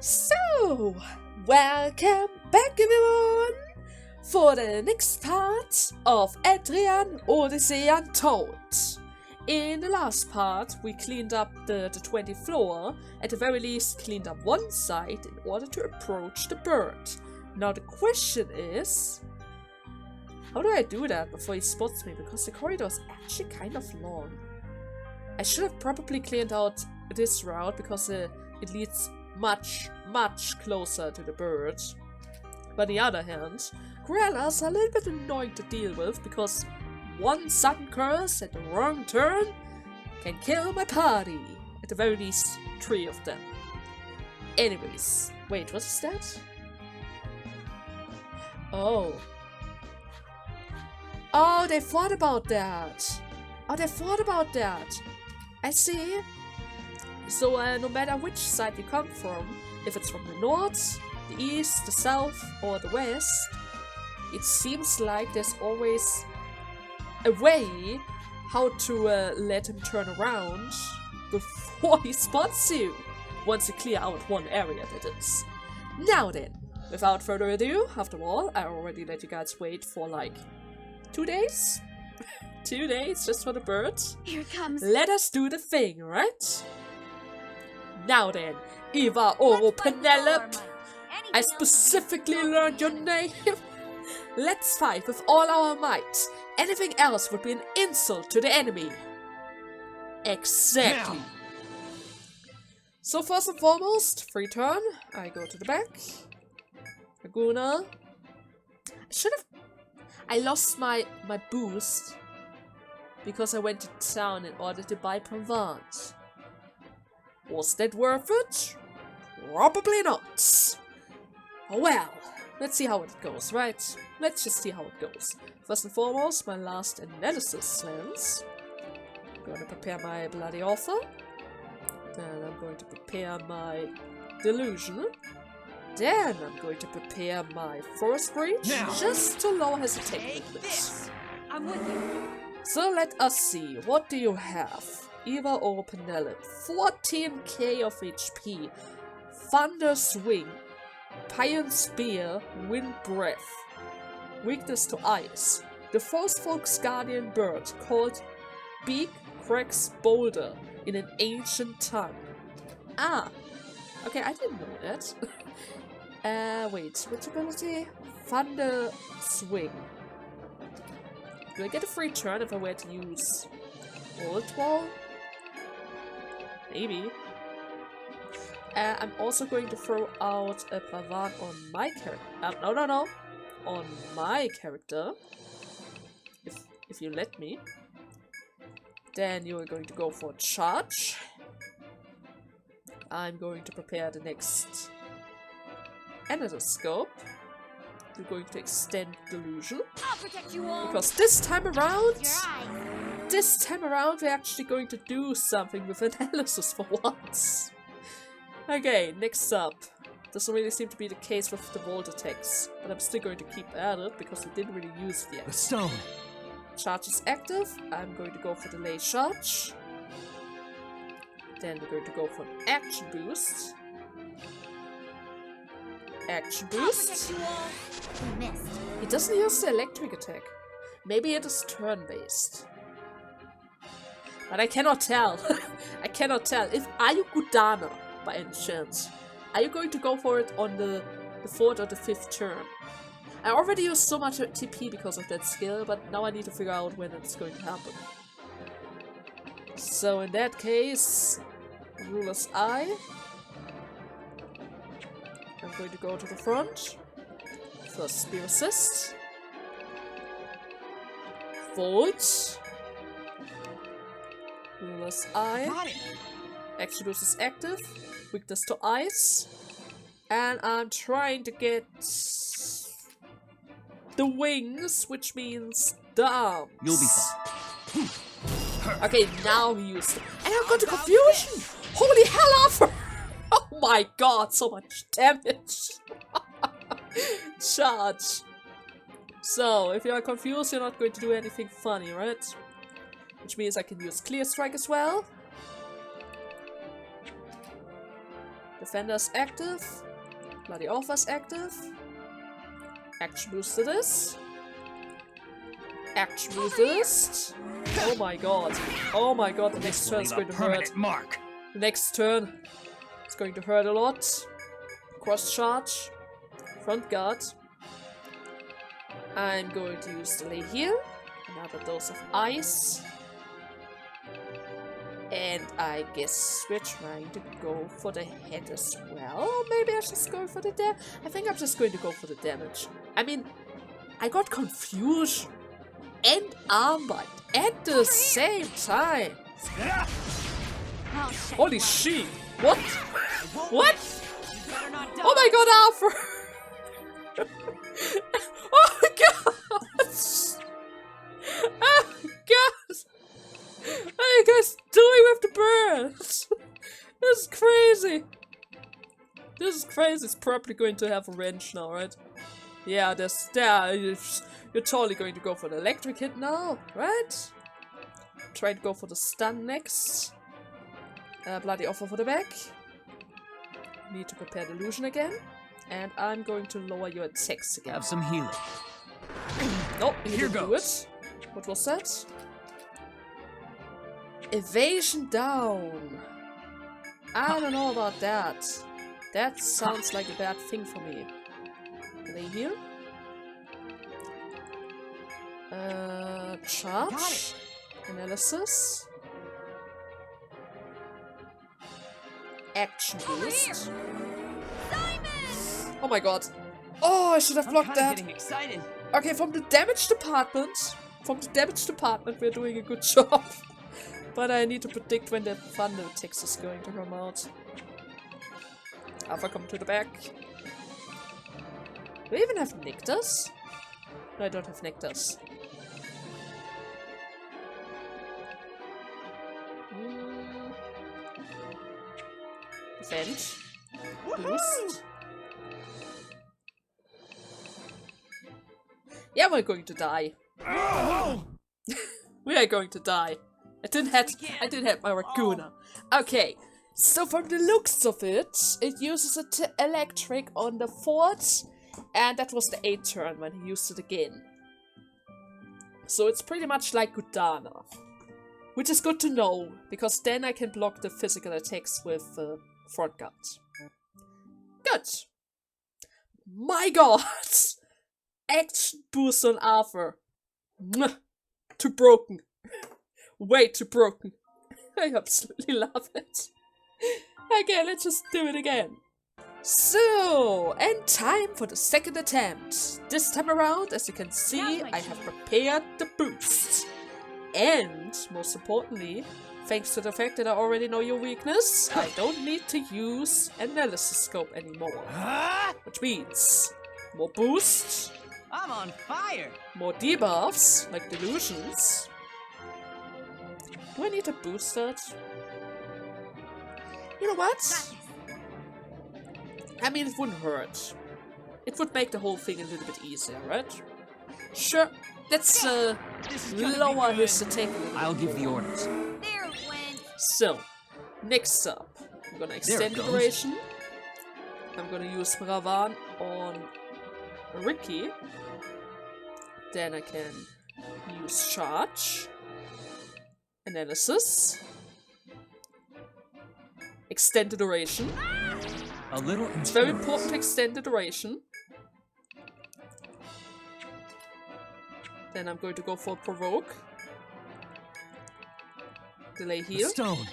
So, welcome back everyone for the next part of Etrian Odyssey Untold. In the last part, we cleaned up the 20th floor, at the very least cleaned up one side in order to approach the bird. Now the question is, how do I do that before he spots me, because the corridor is actually kind of long. I should have probably cleaned out this route because it leads much closer to the bird. But on the other hand, gorillas are a little bit annoying to deal with because one sudden curse at the wrong turn can kill my party. At the very least, 3 of them. Anyways, wait, what is that? Oh, they thought about that. I see. So no matter which side you come from, if it's from the north, the east, the south, or the west, it seems like there's always a way how to let him turn around before he spots you, once you clear out one area, that is. Now then, without further ado, after all, I already let you guys wait for like 2 days? 2 days just for the bird? Here it comes. Let us do the thing, right? Now then, Iwaoropenelep, I specifically learned your name. Let's fight with all our might. Anything else would be an insult to the enemy. Exactly. Now. So first and foremost, free turn. I go to the back. Laguna. I lost my boost because I went to town in order to buy Provence. Was that worth it? Probably not. Oh well, let's see how it goes, right? Let's just see how it goes. First and foremost, my last analysis lens. I'm going to prepare my bloody author. Then I'm going to prepare my delusion. Then I'm going to prepare my forest breach, just to lower his attack limits. I'm with you. So let us see, what do you have? Iwaoropenelep, 14k of HP, Thunder Swing, Pion Spear, Wind Breath, weakness to ice, the Force Folk's guardian bird called Beak Cracks Boulder in an ancient tongue. Ah, okay, I didn't know that. Wait, which ability? Thunder Swing. Do I get a free turn if I were to use Old Wall? Maybe. I'm also going to throw out a Pavan on my character. No. On my character. If you let me. Then you're going to go for a charge. I'm going to prepare the next Anadoscope. We're going to extend delusion. I'll protect you all. Because this time around, we're actually going to do something with analysis for once. Okay, next up. Doesn't really seem to be the case with the volt attacks, but I'm still going to keep at it because we didn't really use it yet. The stone. Charge is active. I'm going to go for delay charge. Then we're going to go for an action boost. Action boost. He doesn't use the electric attack. Maybe it is turn-based. But I cannot tell. I cannot tell. Are you Gudana by any chance? Are you going to go for it on the 4th or the 5th turn? I already used so much TP because of that skill, but now I need to figure out when it's going to happen. So in that case, Ruler's Eye. I'm going to go to the front. First Spear Assist. Volt. Ruler's Eye. Action Boost is active. Weakness to Ice. And I'm trying to get the wings, which means the arms. You'll be fine. Okay, now he used it. And I got the confusion! Holy hell, Arthur! Oh my god, so much damage! Charge. So, if you are confused, you're not going to do anything funny, right? Which means I can use Clear Strike as well. Defender's active. Bloody Offer's active. Action boost to this. Action boost. Oh my god. Oh my god, the next turn is going to hurt. Mark. The next turn is going to hurt a lot. Cross charge. Front guard. I'm going to use delay here. Another dose of ice. And I guess we're trying to go for the head as well. Maybe I should go for the damage. I think I'm just going to go for the damage. I mean, I got confusion and armband at the same time. Holy shit! What? What? Oh my god, Arthur! Oh my god! Oh my god! What are you guys doing with the birds? This is crazy. This is crazy. It's probably going to have a wrench now, right? Yeah, you're totally going to go for the electric hit now, right? Try to go for the stun next. Bloody Offer for the back. Need to prepare Delusion again. And I'm going to lower your attacks again. Have some healing. Nope, you didn't do it. What was that? Evasion down. I don't know about that. That sounds like a bad thing for me. Lay here. Charge. Analysis. Action boost. Oh my god. Oh, I should have blocked that. Getting excited. Okay, from the damage department. We're doing a good job. But I need to predict when the thunder attacks is going to come out. Alpha, come to the back. Do I even have Nectars? No, I don't have Nectars. Defend. Boost. Yeah, we're going to die. We are going to die. I didn't have my Raccoona. Okay, so from the looks of it, it uses electric on the 4th, and that was the 8th turn when he used it again. So it's pretty much like Gudana, which is good to know, because then I can block the physical attacks with front guard. Good. My god! Action boost on Arthur. Mwah. Too broken. Way too broken. I absolutely love it. Okay, let's just do it again. So, and time for the second attempt. This time around, as you can see, I have prepared the boost. And, most importantly, thanks to the fact that I already know your weakness, I don't need to use Analysis Scope anymore. Which means, more boost. I'm on fire. More debuffs, like Delusions. Do I need to boost that? You know what? I mean, it wouldn't hurt. It would make the whole thing a little bit easier, right? Sure, let's lower his attack. I'll give the orders. There it went. So, next up, I'm gonna extend the duration. I'm gonna use Ravan on Ricky. Then I can use Charge. Analysis. Extend the duration. A little. It's very important to extend the duration. Then I'm going to go for Provoke. Delay heal. Stone.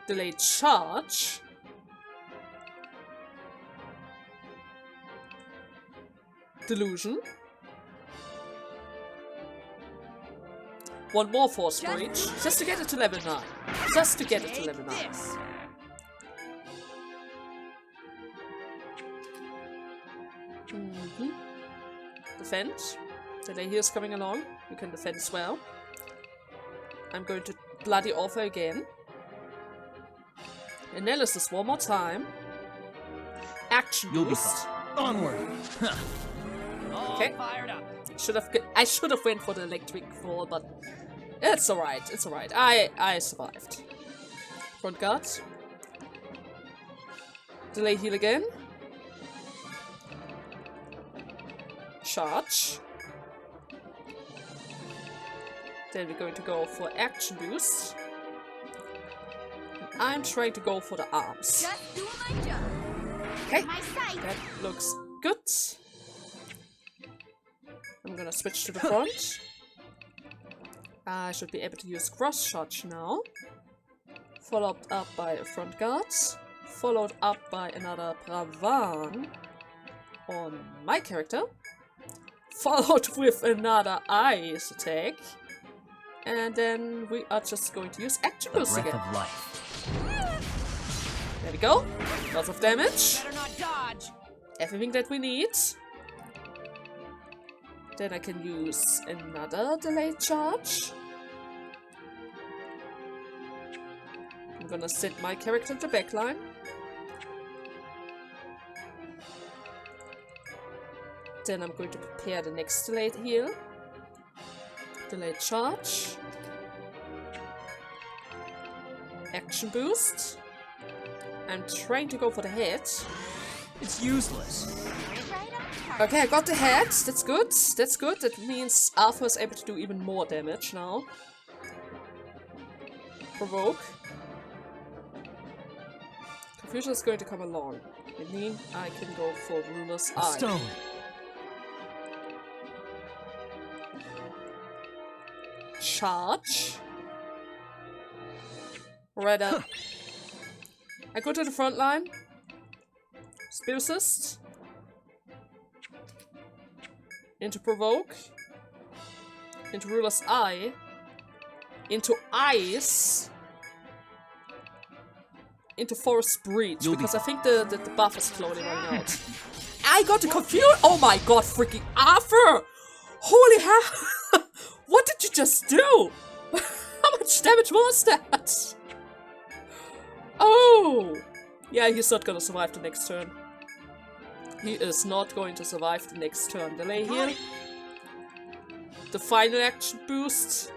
Delay charge. Delusion. One more Force Breach. Just to get it to level 9. Just to get it to level 9. Defend. Delay here is coming along. You can defend as well. I'm going to bloody offer again. Analysis one more time. Action boost. Onward. Okay. Fired up. I should have went for the electric fall, but it's alright. It's alright. I survived. Front guard. Delay heal again. Charge. Then we're going to go for action boost. And I'm trying to go for the arms. Just doing my job. Okay, My sight. that looks good. I'm gonna switch to the front. I should be able to use cross charge now. Followed up by a front guard. Followed up by another Pravan on my character. Followed with another ice attack. And then we are just going to use action The boost breath again. of life. There we go. Lots of damage. Better not dodge. Everything that we need. Then I can use another delayed charge. I'm gonna set my character to backline. Then I'm going to prepare the next delayed heal. Delayed charge. Action boost. I'm trying to go for the head. It's useless. Right on target. Okay, I got the head. That's good. That's good. That means Arthur is able to do even more damage now. Provoke. Confusion is going to come along. I mean, I can go for Ruler's A Eye. stone. Charge. Right up. I go to the front line. Spear assist. Into provoke. Into Ruler's Eye. Into ice. Into forest breach. You'll be because I think the buff is slowly running out. I got the confused. Oh my god, freaking Arthur! Holy hell! What did you just do? How much damage was that? Oh! Yeah, he's not gonna survive the next turn. He is not going to survive the next turn. Delay here. The final action boost.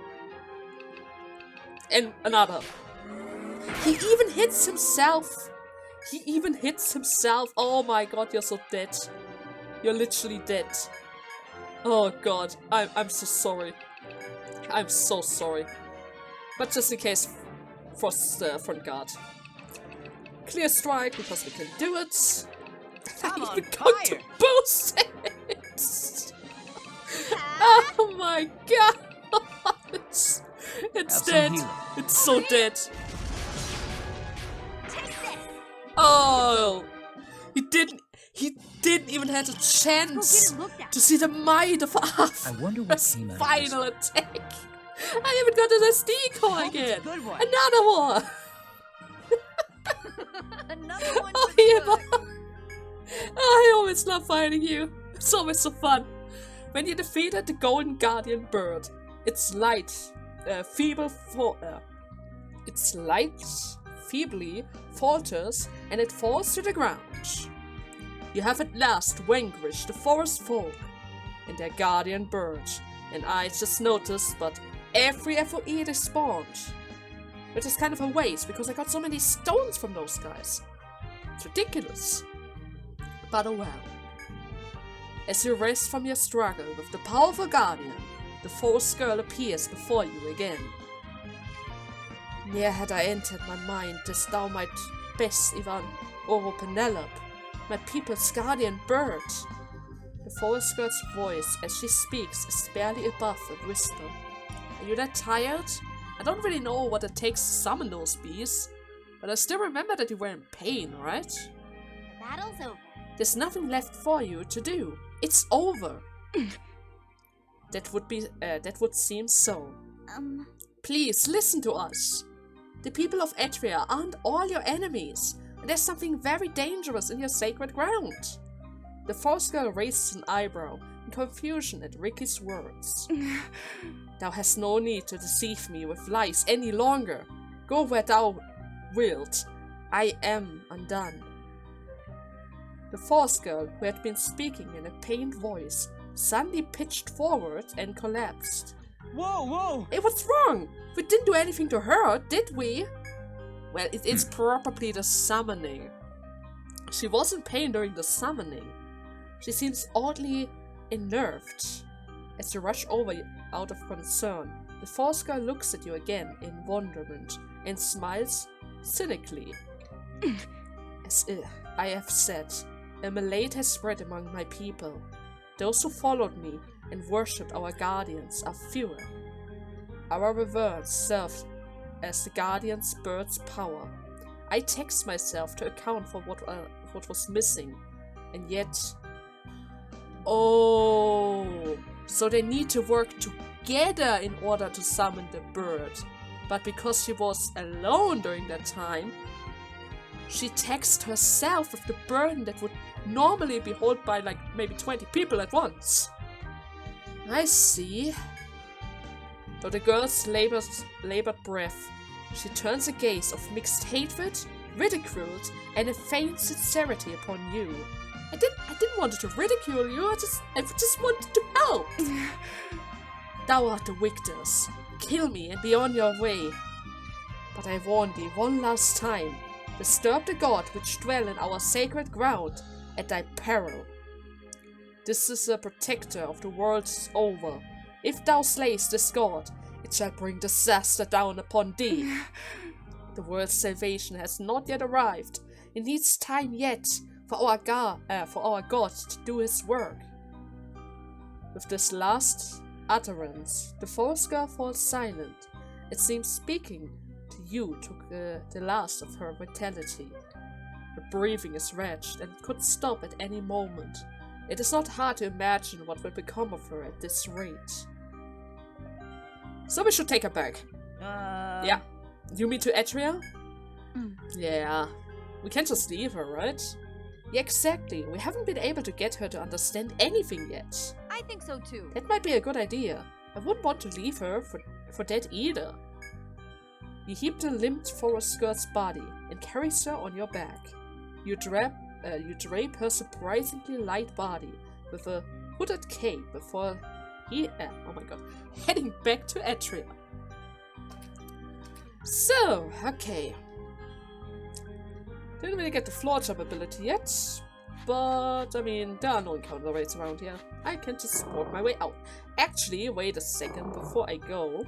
And another. He even hits himself. He even hits himself. Oh my god, you're so dead. You're literally dead. Oh god, I'm so sorry. I'm so sorry. But just in case, Frost front guard. Clear strike because we can do it. I'm I'm on even going to fire. boost it. Oh my god. It's Have some dead. healing. It's so dead. Take this. Oh, he didn't even have a Go get chance it looked at. to see the might of I wonder what Arthur's came out of final attack. I even got an SD card Hope it's a again. good one. Another one. Another one Oh, for the Eva. book. I always love fighting you. It's always so fun. When you defeated the Golden Guardian bird, its light, its light feebly falters and it falls to the ground. You have at last vanquished the forest folk and their guardian bird, and I just noticed, but every FOE they spawned. Which is kind of a waste, because I got so many stones from those guys. It's ridiculous. But oh well. As you rest from your struggle with the powerful guardian, the forest girl appears before you again. Ne'er had I entered my mind as thou might best Iwaoropenelep, my people's guardian bird. The forest girl's voice as she speaks is barely above a whisper. Are you that tired? I don't really know what it takes to summon those beasts, but I still remember that you were in pain, right? The battle's over. There's nothing left for you to do. It's over. That would seem so. Please listen to us. The people of Atria aren't all your enemies, and there's something very dangerous in your sacred ground. The forest girl raises an eyebrow in confusion at Ricky's words. Thou hast no need to deceive me with lies any longer. Go where thou wilt. I am undone. The forest girl, who had been speaking in a pained voice, suddenly pitched forward and collapsed. Whoa, whoa! Hey, what's wrong? We didn't do anything to her, did we? Well, it's probably the summoning. She was in pain during the summoning. She seems oddly unnerved. As you rush over out of concern, the force girl looks at you again in wonderment and smiles cynically. As I have said, a malady has spread among my people. Those who followed me and worshipped our guardians are fewer. Our reverence served as the guardian's bird's power. I taxed myself to account for what was missing, and yet... Oh, so they need to work together in order to summon the bird. But because she was alone during that time, she taxed herself with the burden that would normally be held by like maybe 20 people at once. I see. Though the girl's labored breath, she turns a gaze of mixed hatred, ridicule, and a faint sincerity upon you. I didn't want to ridicule you, I just wanted to help. Thou art the victors. Kill me and be on your way. But I warn thee one last time. Disturb the god which dwell in our sacred ground at thy peril. This is a protector of the worlds over. If thou slayest this god, it shall bring disaster down upon thee. The world's salvation has not yet arrived. It needs time yet for our god to do his work. With this last utterance, the force girl falls silent. It seems speaking to you took the last of her vitality. Her breathing is wretched and could stop at any moment. It is not hard to imagine what will become of her at this rate. So we should take her back. Yeah. You mean to Atria? Yeah. We can't just leave her, right? Yeah, exactly. We haven't been able to get her to understand anything yet. I think so too. That might be a good idea. I wouldn't want to leave her for that either. You heap the limp forest girl's body and carries her on your back. You drape her surprisingly light body with a hooded cape before heading back to Atria. So, okay. Didn't really get the floor jump ability yet, but I mean, there are no encounter rates around here. I can just walk my way out. Actually, wait a second before I go.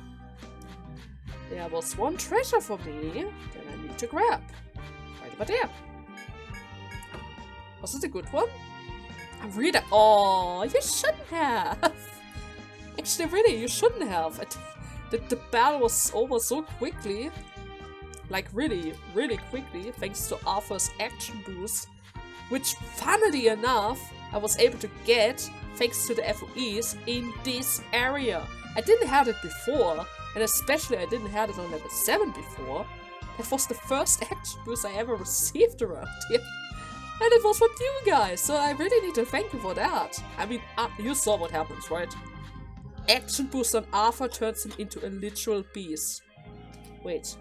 There was one treasure for me that I need to grab. Right over there. Was it a good one? I really... Oh, you shouldn't have. Actually, really, you shouldn't have. The battle was over so quickly. Like, really, really quickly, thanks to Arthur's action boost. Which, funnily enough, I was able to get thanks to the FOEs in this area. I didn't have it before. And especially I didn't have it on level 7 before. That was the first action boost I ever received around here. And it was from you guys, so I really need to thank you for that. I mean, you saw what happens, right? Action boost on Arthur turns him into a literal beast. Wait.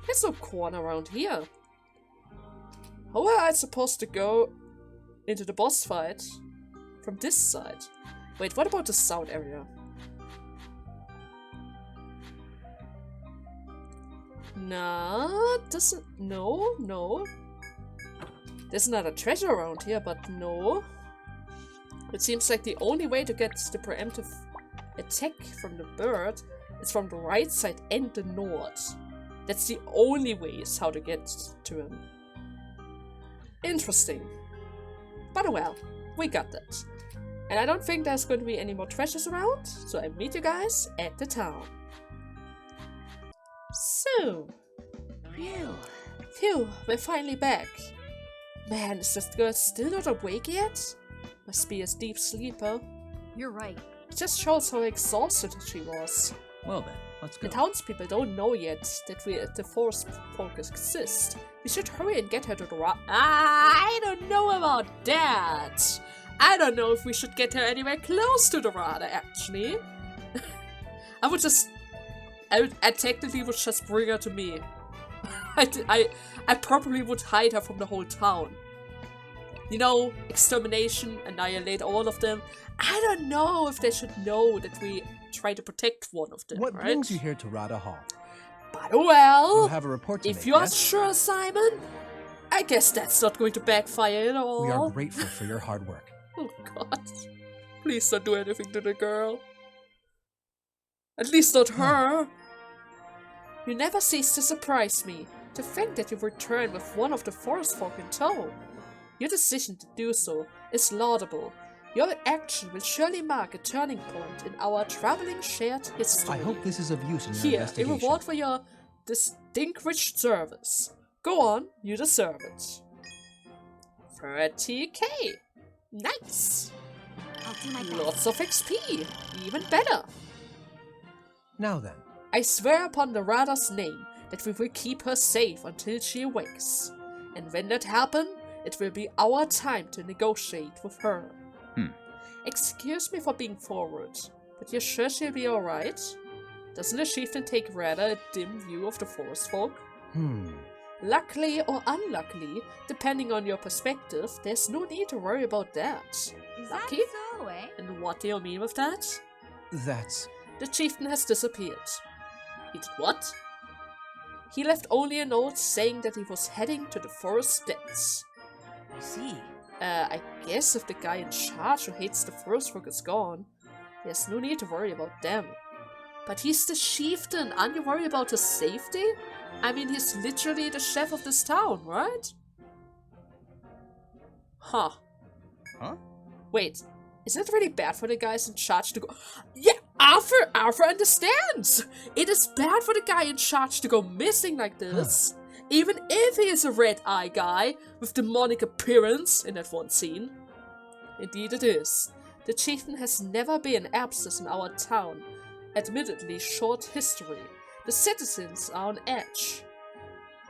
There's no corner around here. How am I supposed to go into the boss fight from this side? Wait, what about the sound area? Nah, doesn't... No. There's another treasure around here, but no. It seems like the only way to get the preemptive attack from the bird is from the right side and the north. That's the only ways how to get to him. Interesting. But well, we got that. And I don't think there's going to be any more treasures around, so I meet you guys at the town. So, phew, we're finally back. Man, is this girl still not awake yet? Must be a deep sleeper. You're right. It just shows how exhausted she was. Well then, let's go. The townspeople don't know yet that the forest folk exist. We should hurry and get her to the rock. I don't know about that. I don't know if we should get her anywhere close to the Rada, actually. I technically would just bring her to me. I probably would hide her from the whole town. You know, extermination, annihilate all of them. I don't know if they should know that we try to protect one of them, What right? brings you here to Rada Hall? By Well, You have a report to if make, you are yes? sure, Simon, I guess that's not going to backfire at all. We are grateful for your hard work. Oh god. Please don't do anything to the girl. At least not her. You never cease to surprise me. To think that you returned with one of the forest folk in tow. Your decision to do so is laudable. Your action will surely mark a turning point in our traveling shared history. I hope this is of use in your Here, a investigation. reward for your distinguished service. Go on, you deserve it. 30k. Nice. I'll do my best. Lots of XP. Even better. Now then, I swear upon the Rada's name that we will keep her safe until she awakes. And when that happens, it will be our time to negotiate with her. Excuse me for being forward, but you're sure she'll be alright? Doesn't the chieftain take rather a dim view of the forest folk? Luckily or unluckily, depending on your perspective, there's no need to worry about that. Is Lucky? that so, eh? And what do you mean with that? that's... The chieftain has disappeared. He did what? He left only a note saying that he was heading to the forest depths. I see. I guess if the guy in charge who hates the forest folk is gone, there's no need to worry about them. But he's the chieftain, aren't you worried about his safety? I mean, he's literally the chef of this town, right? Huh. Wait, is it really bad for the guys in charge to go... Yeah, Arthur understands! It is bad for the guy in charge to go missing like this. Even if he is a red-eye guy with demonic appearance in that one scene. Indeed it is. The chieftain has never been absent in our town. Admittedly short history. The citizens are on edge.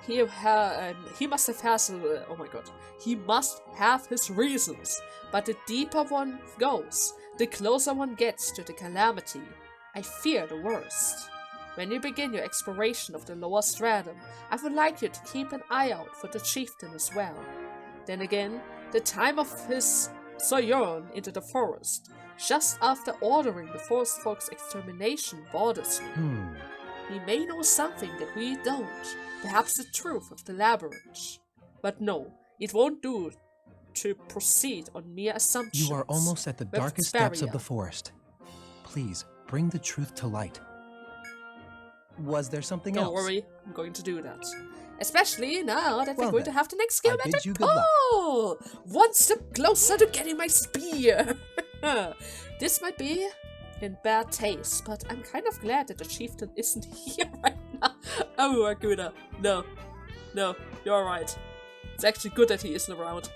He must have his reasons. But the deeper one goes, the closer one gets to the calamity. I fear the worst. When you begin your exploration of the lower stratum, I would like you to keep an eye out for the chieftain as well. Then again, the time of his sojourn into the forest, just after ordering the forest folk's extermination, bothers me. He may know something that we don't, perhaps the truth of the labyrinth. But no, it won't do to proceed on mere assumptions. You are almost at the with darkest its depths of barrier. the forest. Please, bring the truth to light. Was there something Don't else? worry, I'm going to do that. Especially now that we're Well going to then, have the next I bid geometric you good luck. pull! One step closer to getting my spear! This might be in bad taste, but I'm kind of glad that the chieftain isn't here right now. Oh my goodness. No, you're alright. It's actually good that he isn't around.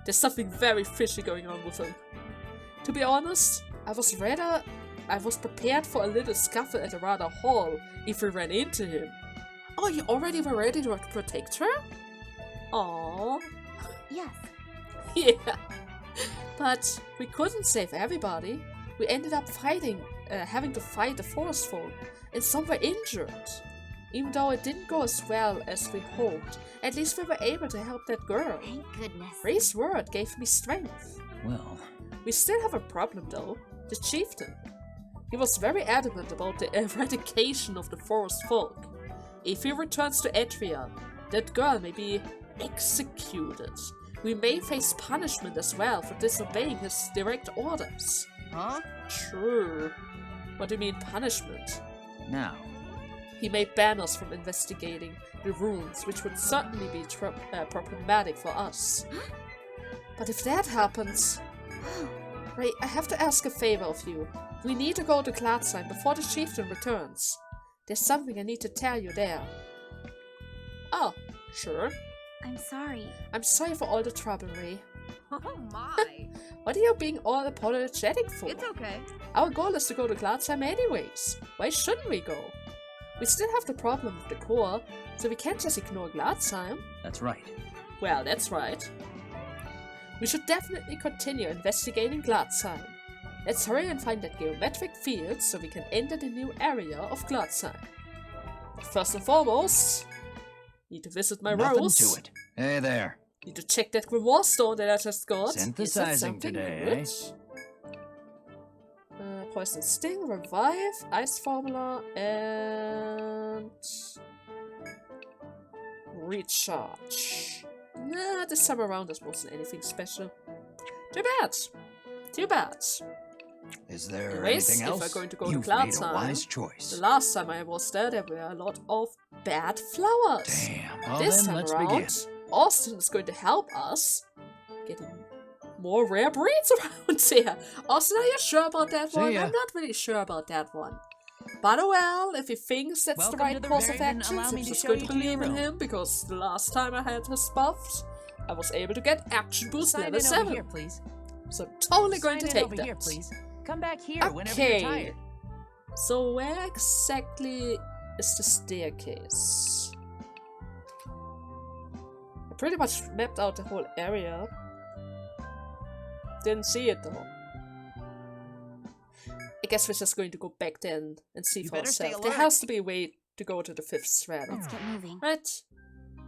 There's something very fishy going on with him. To be honest, I was prepared for a little scuffle at the Radar Hall if we ran into him. Oh, you already were ready to protect her? Aww. Yes. Yeah. But we couldn't save everybody. We ended up having to fight the forest folk, and some were injured. Even though it didn't go as well as we hoped, at least we were able to help that girl. Thank goodness. Ray's word gave me strength. Well, We still have a problem though, the chieftain. He was very adamant about the eradication of the forest folk. If he returns to Atria, that girl may be executed. We may face punishment as well for disobeying his direct orders. huh? Sure. What do you mean punishment? Now, He may ban us from investigating the ruins, which would certainly be problematic for us. But if that happens... Ray, I have to ask a favor of you. We need to go to Gladstone before the chieftain returns. There's something I need to tell you there. Oh, sure. I'm sorry. I'm sorry for all the trouble, Ray. Oh my. What are you being all apologetic for? It's okay. Our goal is to go to Gladstone anyways. Why shouldn't we go? We still have the problem with the core, so we can't just ignore Gladstone. that's right. Well, that's right. We should definitely continue investigating Gladstone. Let's hurry and find that geometric field so we can enter the new area of Gladstone. But first and foremost, need to visit my Nothing rose. to it. Hey there. Need to check that grimoire stone that I just got. Is that Synthesizing something today, good? eh? Poison Sting, Revive, Ice Formula, and recharge. Nah, this time around this wasn't anything special. Too bad. Too bad. Is there Anyways, anything else? if we're going to go You've to made a Gladstone, wise choice. the last time I was there were a lot of bad flowers. Damn. Well, This then time let's around, begin. Austin is going to help us getting more rare breeds around here. Austin, are you sure about that See one? ya. I'm not really sure about that one. But well, if he thinks that's Welcome the right to the course of raven. action, Allow I'm me to just show going you to to your believe in room. him, because the last time I had his buffed, I was able to get action boost Sign level in over 7. here, please. So I'm totally going to Sign in take over that. here, please. Come back here whenever you're Okay. tired. So where exactly is the staircase? I pretty much mapped out the whole area. Didn't see it though. I guess we're just going to go back then and see You for better stay ourselves. There alert. has to be a way to go to the 5th stratum. Let's get moving. Right?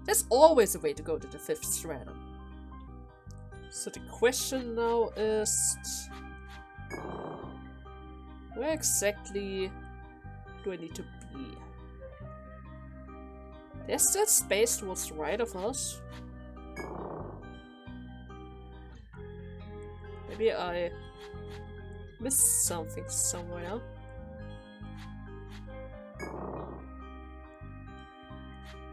There's always a way to go to the 5th stratum. So the question now is... where exactly do I need to be? There's still space towards the right of us. Maybe I missed something somewhere.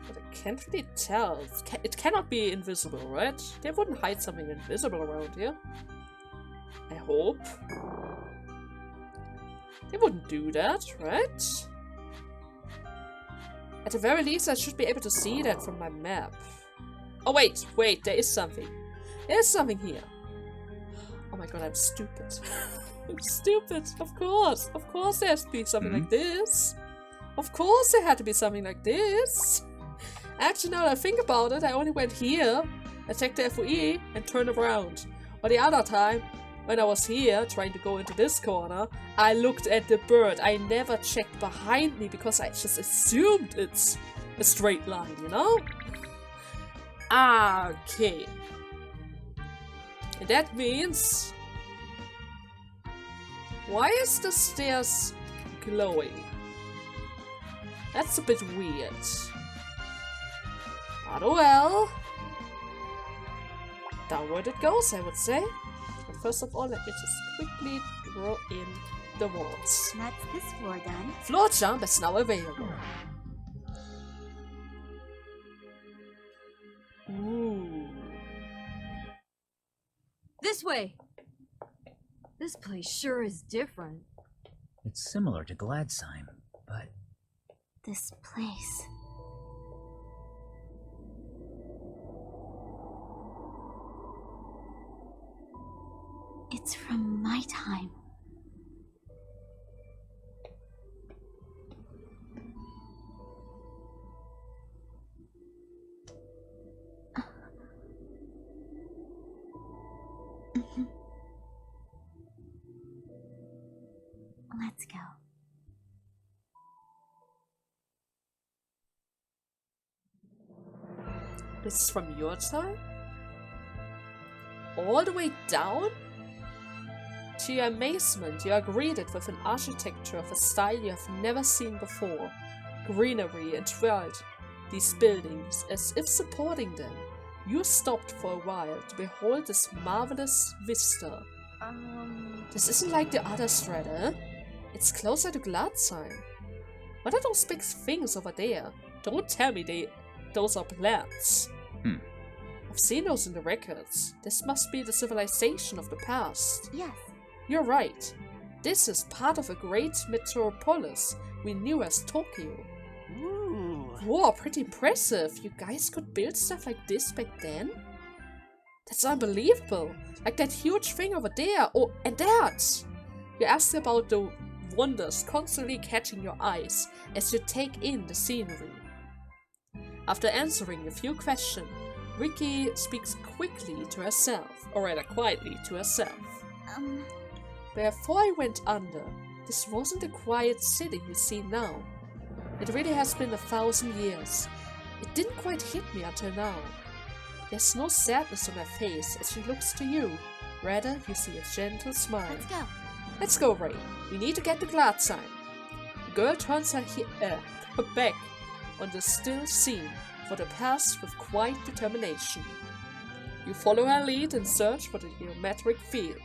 But I can't really tell. It cannot be invisible, right? They wouldn't hide something invisible around here. I hope. They wouldn't do that, right? At the very least, I should be able to see that from my map. Oh, wait, there is something. There's something here. Oh my god, I'm stupid. I'm stupid, of course. Of course there has to be something like this. Of course there had to be something like this. Actually, now that I think about it, I only went here, attacked the FOE, and turned around. Or the other time, when I was here, trying to go into this corner, I looked at the bird. I never checked behind me because I just assumed it's a straight line, you know? Okay. And that means... why is the stairs glowing? That's a bit weird. But well... downward it goes, I would say. But first of all, let me just quickly draw in the walls. That's this floor done. Floor jump is now available. Ooh. This way! This place sure is different. It's similar to Gladstone, but This place. It's from my time. Let's go. This is from your time? All the way down? To your amazement, you are greeted with an architecture of a style you have never seen before. Greenery entwined these buildings as if supporting them. You stopped for a while to behold this marvelous vista. This isn't like the other strata. It's closer to Gladstone. What are those big things over there? Don't tell me those are plants. I've seen those in the records. This must be the civilization of the past. Yes. You're right. This is part of a great metropolis we knew as Tokyo. ooh, Whoa, pretty impressive. You guys could build stuff like this back then? That's unbelievable. Like that huge thing over there. Oh, and that! You asked about the wonders constantly catching your eyes as you take in the scenery. After answering a few questions, Ricky speaks quickly to herself, or rather quietly to herself. Before I went under, this wasn't the quiet city you see now. It really has been 1,000 years. It didn't quite hit me until now. There's no sadness on her face as she looks to you. Rather, you see a gentle smile. Let's go. Let's go, Ray. We need to get to Gladstone. The girl turns her back on the still scene. for the past with quite determination. You follow her lead and search for the geometric field.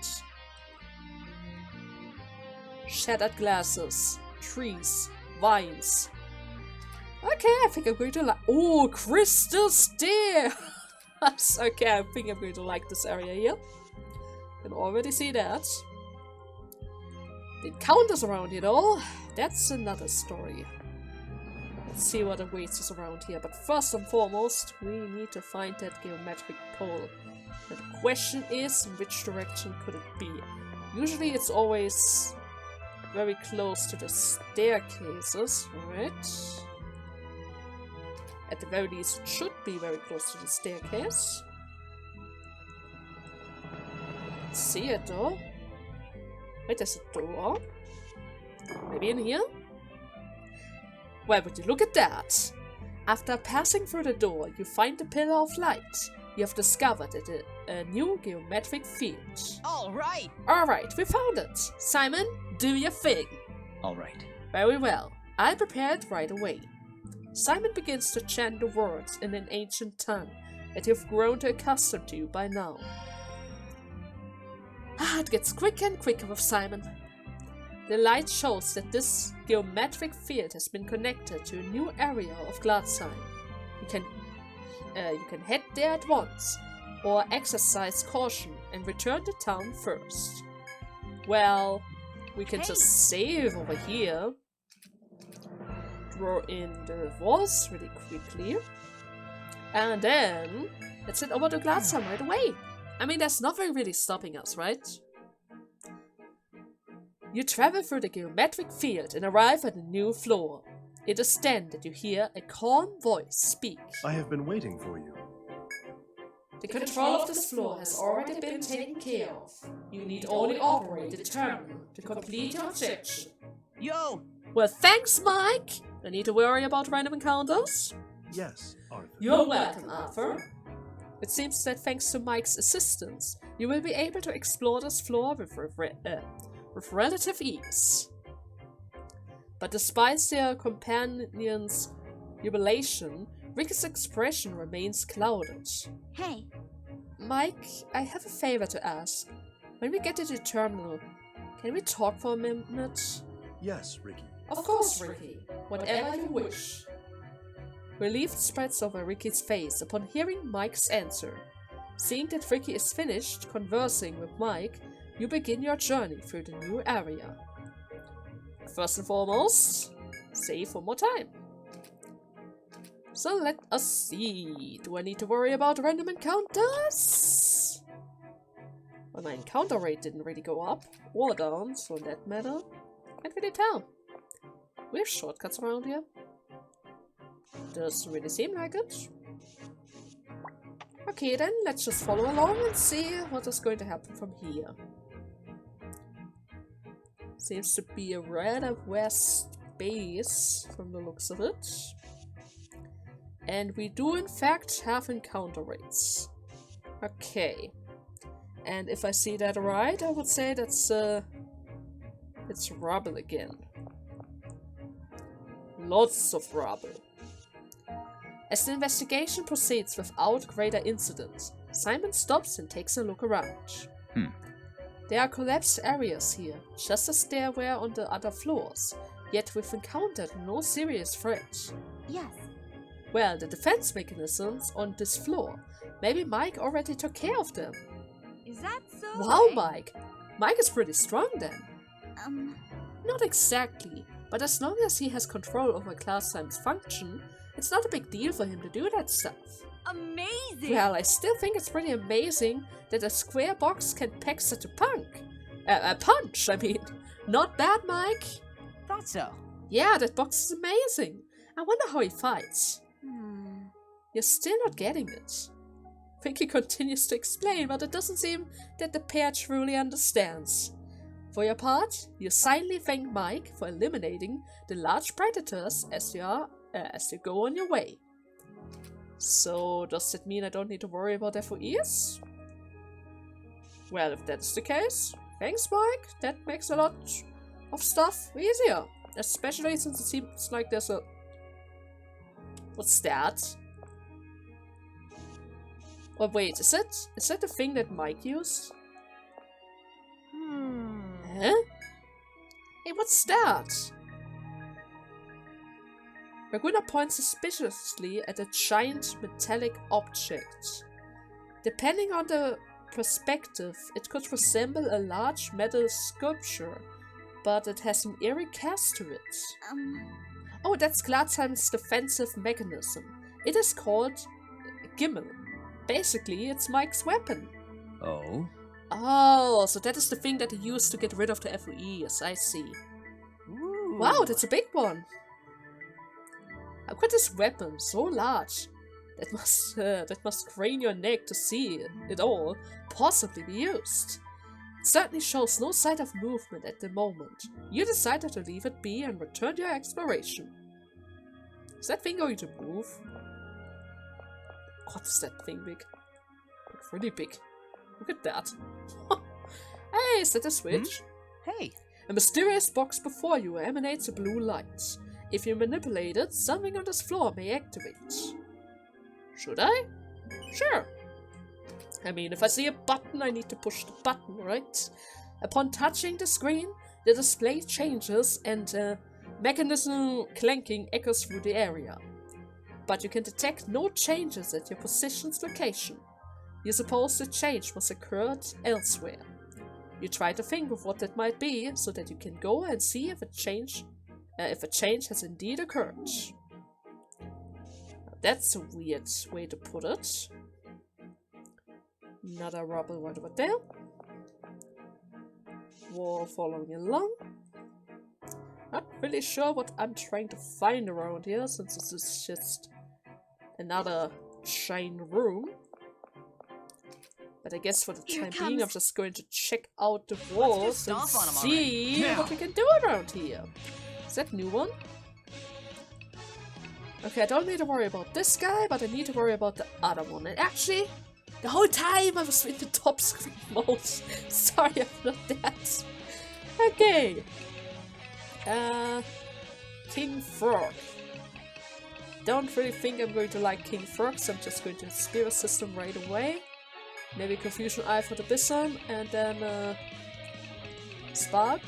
Shattered glasses, trees, vines. Okay, I think I'm going to like. Oh, crystal stairs! Okay, I think I'm going to like this area here. You can already see that. The encounters around here, though, that's another story. Let's see what awaits us around here. But first and foremost, we need to find that geometric pole. The question is, in which direction could it be? Usually it's always very close to the staircases, right? At the very least, it should be very close to the staircase. Let's see it though. Wait, there's a door. Maybe in here? Well, would you look at that? After passing through the door, you find the pillar of light. You have discovered a new geometric field. Alright! Alright, we found it. Simon, do your thing. Alright. Very well. I'll prepare it right away. Simon begins to chant the words in an ancient tongue that you've grown to accustomed to by now. It gets quicker and quicker with Simon. The light shows that this geometric field has been connected to a new area of Gladstone. You can head there at once, or exercise caution and return to town first. Well, we can just save over here. Draw in the walls really quickly. And then, let's head over to Gladstone right away. I mean, there's nothing really stopping us, right? You travel through the geometric field and arrive at a new floor. It is then that you hear a calm voice speak. I have been waiting for you. The control of this floor has already been taken care of. You need only operate the terminal to complete your objection. Yo! Well, thanks, Mike! No need to worry about random encounters. Yes, Arthur. You're welcome, Arthur. It seems that thanks to Mike's assistance, you will be able to explore this floor with relative ease. But despite their companion's jubilation, Ricky's expression remains clouded. Hey, Mike, I have a favor to ask. When we get to the terminal, can we talk for a minute? Yes, Ricky. Of course, Ricky. Whatever you wish. Relief spreads over Ricky's face upon hearing Mike's answer. Seeing that Ricky is finished conversing with Mike, you begin your journey through the new area. First and foremost, save one more time. So let us see. Do I need to worry about random encounters? Well, my encounter rate didn't really go up or down, so in that matter, can't really tell. We have shortcuts around here. Doesn't really seem like it. Okay then, let's just follow along and see what is going to happen from here. Seems to be a rather vast base from the looks of it. And we do in fact have encounter rates. Okay. And if I see that right, I would say that's it's rubble again. Lots of rubble. As the investigation proceeds without greater incident, Simon stops and takes a look around. There are collapsed areas here, just as there were on the other floors, yet we've encountered no serious threat. yes. Well, the defense mechanisms on this floor, maybe Mike already took care of them. Is that so? Wow, Mike! Mike is pretty strong then. Not Not exactly, but as long as he has control over Gladstone's function, it's not a big deal for him to do that stuff. amazing! Well, I still think it's pretty amazing that a square box can pack such a punch, I mean. Not bad, Mike. Thought so. Yeah, that box is amazing. I wonder how he fights. You're still not getting it. Vicky continues to explain, but it doesn't seem that the pair truly understands. For your part, you silently thank Mike for eliminating the large predators as you go on your way. So, does that mean I don't need to worry about FOEs? Well, if that's the case, thanks Mike, that makes a lot of stuff easier. Especially since it seems like there's a... What's that? Oh wait, is that the thing that Mike used? Huh? Hey, what's that? Raguna points suspiciously at a giant metallic object. Depending on the perspective, it could resemble a large metal sculpture, but it has an eerie cast to it. Oh, that's Gladstone's defensive mechanism. It is called Gimmel. Basically, it's Mike's weapon. Oh? Oh, so that is the thing that he used to get rid of the FOEs, I see. Ooh. Wow, that's a big one. How could this weapon, so large, that must crane your neck to see it all, possibly be used? It certainly shows no sign of movement at the moment. You decided to leave it be and return to your exploration. Is that thing going to move? God, is that thing big? Like, really big. Look at that. Hey, is that a switch? Hey. A mysterious box before you emanates a blue light. If you manipulate it, something on this floor may activate. Should I? Sure. I mean, if I see a button, I need to push the button, right? Upon touching the screen, the display changes and mechanism clanking echoes through the area. But you can detect no changes at your position's location. You suppose the change was occurred elsewhere. You try to think of what that might be, so that you can go and see if a change has indeed occurred. Now, that's a weird way to put it. Another rubble right over there. Wall following along. Not really sure what I'm trying to find around here, since this is just another giant room. But I guess for the time being, I'm just going to check out the walls and see what we can do around here. Is that a new one? Okay, I don't need to worry about this guy, but I need to worry about the other one. And actually, the whole time I was in the top screen mode. Sorry about that. Okay. King Frog. Don't really think I'm going to like King Frog, so I'm just going to Spirit System right away. Maybe Confusion Eye for the Bison, and then Spark.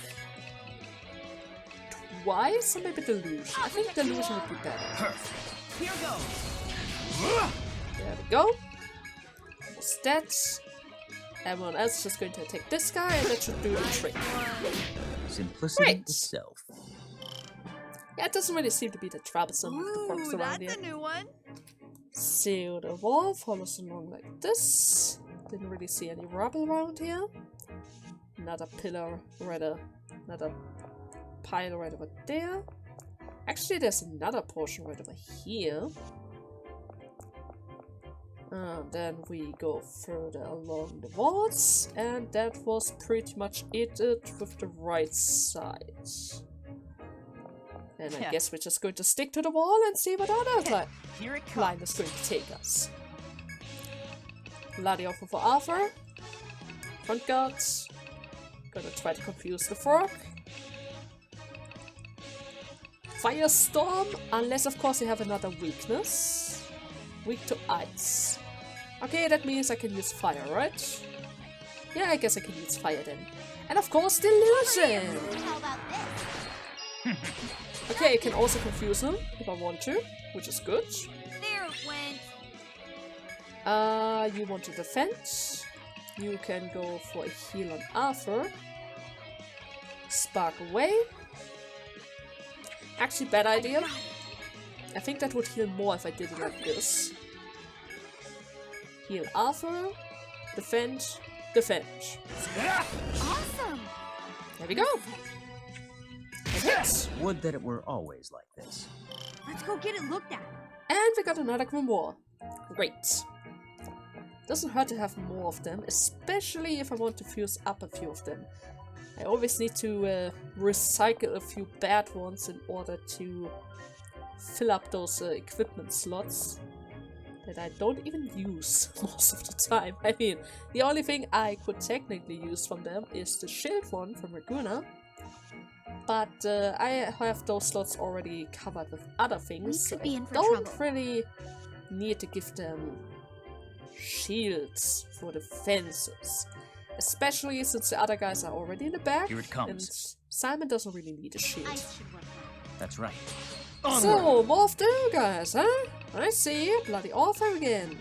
Twice, or maybe Delusion. I think Delusion would be better. Here goes. There we go. Stats. Everyone else is just going to take this guy, and that should do the trick. Simplicity Great. itself. Yeah, it doesn't really seem to be that troublesome with the frogs around here. That's a new one. So the wall follows along like this. Didn't really see any rubble around here. Another pillar, another pile right over there. Actually, there's another portion right over here. And then we go further along the walls, and that was pretty much it with the right side. And I guess we're just going to stick to the wall and see what other Here it line comes. is going to take us. Bloody offer for Arthur. Front guards. Gonna try to confuse the frog. Firestorm, unless of course you have another weakness. Weak to ice. Okay, that means I can use fire, right? Yeah, I guess I can use fire then. And of course, delusion! How about this? Okay, I can also confuse him if I want to, which is good. There it went. You want to defend. You can go for a heal on Arthur. Spark away. Actually, bad idea. I think that would heal more if I did it like this. Heal Arthur. Defend. Defend. Awesome. There we go. And hits. Would that it were always like this. Let's go get it looked at. And we got another Grimoire. Great. Doesn't hurt to have more of them, especially if I want to fuse up a few of them. I always need to recycle a few bad ones in order to fill up those equipment slots that I don't even use most of the time. I mean, the only thing I could technically use from them is the shield one from Raguna. But I have those slots already covered with other things, so could be I in for don't trouble. really need to give them shields for the fences. Especially since the other guys are already in the back. Here it And comes. Simon doesn't really need a shield. Ice should work well. That's right. So, more of you guys, huh? I see. Bloody author again.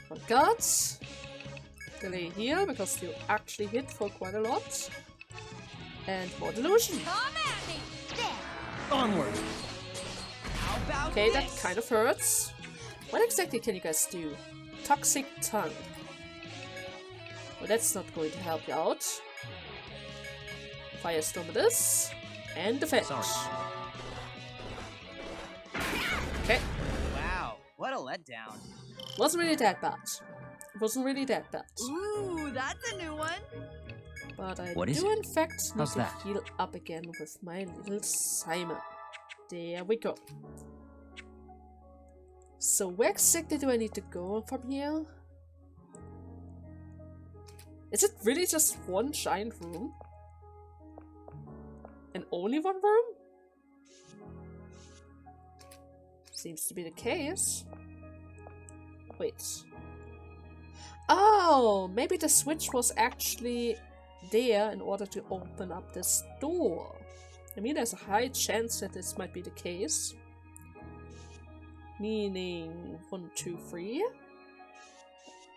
But guts. Delay here because you actually hit for quite a lot. And more delusion. Come at me! There! Onward. How about Okay, that kind of hurts. What exactly can you guys do? Toxic tongue. Well, that's not going to help you out. Firestorm it is. And defense. Sorry. Okay. Wow, what a letdown. Wasn't really that bad. It wasn't really that bad. Ooh, that's a new one. But I What is do it? in fact need How's to that? heal up again with my little Simon. There we go. So where exactly do I need to go from here? Is it really just one giant room? And only one room? Seems to be the case. Wait. Oh, maybe the switch was actually there in order to open up this door. I mean, there's a high chance that this might be the case. Meaning 1, 2, 3.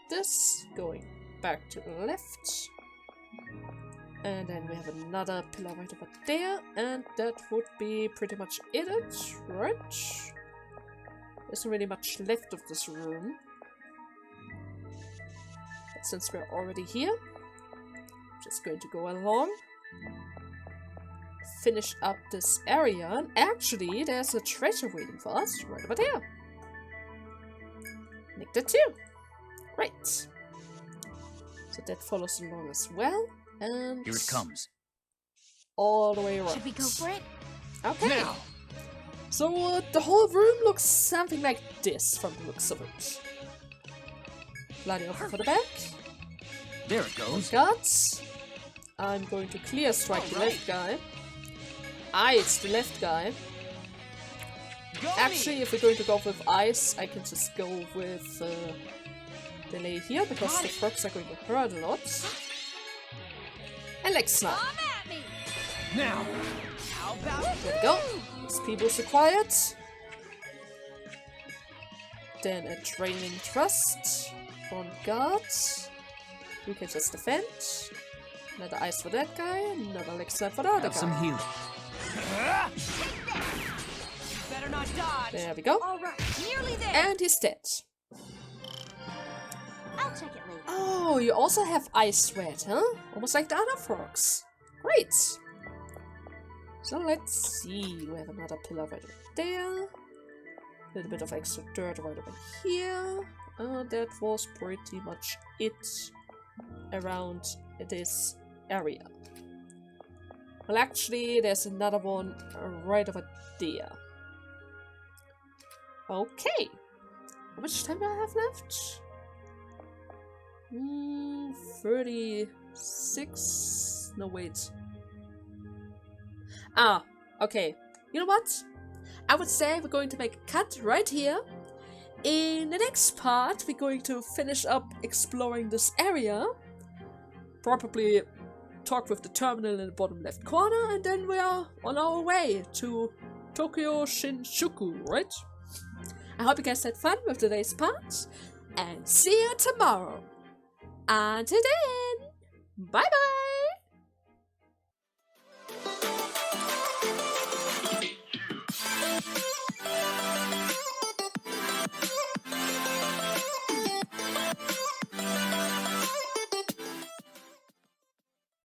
This going back to the left. And then we have another pillar right over there. And that would be pretty much it, right? There isn't really much left of this room. But since we're already here, I'm just going to go along. Finish up this area. And actually, there's a treasure waiting for us right over there. Nick that too. Great. So that follows along as well. And Here it comes. all the way around. Should we go for it? Okay. Now. So the whole room looks something like this from the looks of it. Bloody off for the back. There it goes. Guts. I'm going to clear strike the left guy. It's the left guy. Go Actually, if we're going to go with ice, I can just go with delay here because the frogs are going to hurt a lot. And leg snap. Come at me! Now. How about There we go. Speed was required. Then a draining thrust on guard. You can just defend. Another ice for that guy. Another leg snap for the other Have some guy. healing. better not dodge? There we go. All right, nearly there. And he's dead. I'll check it later. Oh, you also have ice sweat, huh? Almost like the other frogs. Great. So let's see. We have another pillar right over there. A little bit of extra dirt right over here. That was pretty much it around this area. Well, actually, there's another one right over there. Okay. How much time do I have left? 36. No, wait. Okay. You know what? I would say we're going to make a cut right here. In the next part, we're going to finish up exploring this area. Probably talk with the terminal in the bottom left corner, and then we are on our way to Tokyo Shinjuku, right? I hope you guys had fun with today's part, and see you tomorrow. Until then, bye bye!